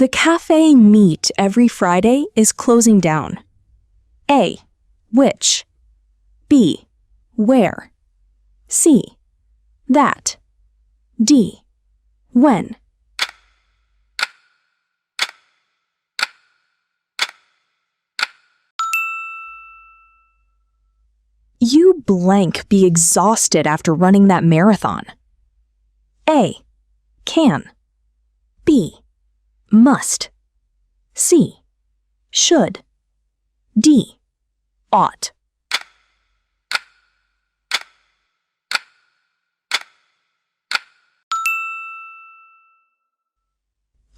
The cafe meet every Friday is closing down. A. Which? B. Where? C. That. D. When? You blank be exhausted after running that marathon. A. Can. B. Must. C. Should. D. Ought.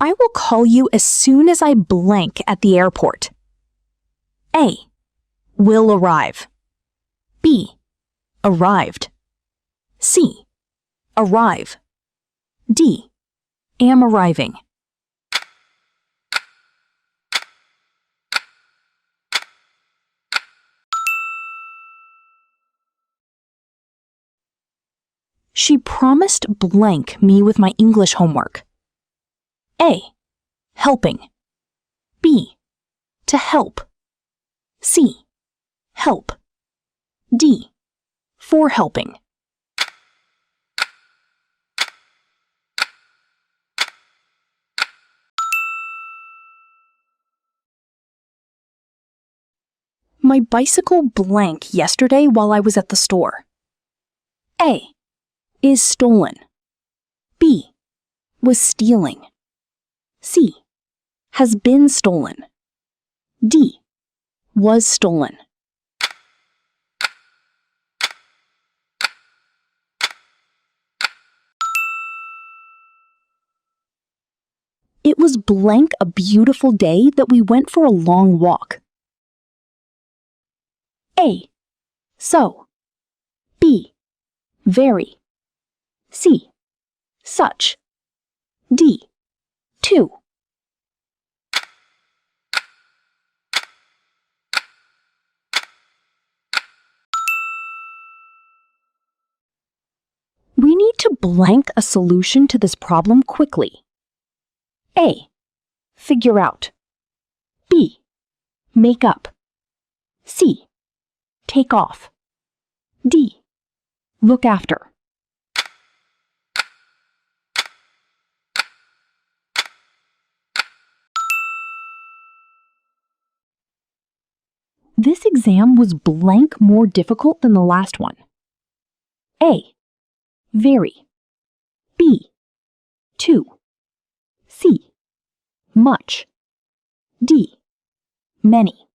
I will call you as soon as I blank at the airport. A. Will arrive. B. Arrived. C. Arrive. D. Am arriving. She promised blank me with my English homework. A. Helping. B. To help. C. Help. D. For helping. My bicycle blank yesterday while I was at the store. A. Is stolen. B. Was stealing. C. Has been stolen. D. Was stolen. It was blank a beautiful day that we went for a long walk. A. So. B. Very. C. Such. D. To. We need to blank a solution to this problem quickly. A. Figure out. B. Make up. C. Take off. D. Look after. This exam was blank more difficult than the last one. A. Very. B. To. C. Much. D. Many.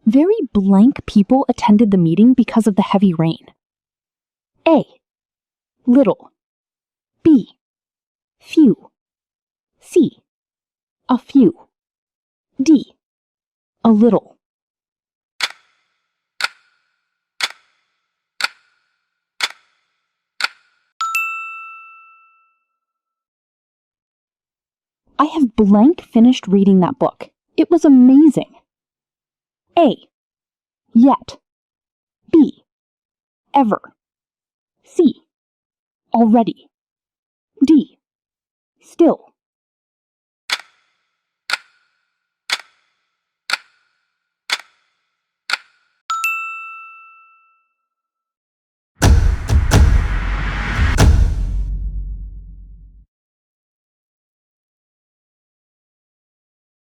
Very blank people attended the meeting because of the heavy rain. A. Little. B. Few. C. A few. D. A little. I have blank finished reading that book. It was amazing. A. Yet. B. Ever. C. Already. D. Still.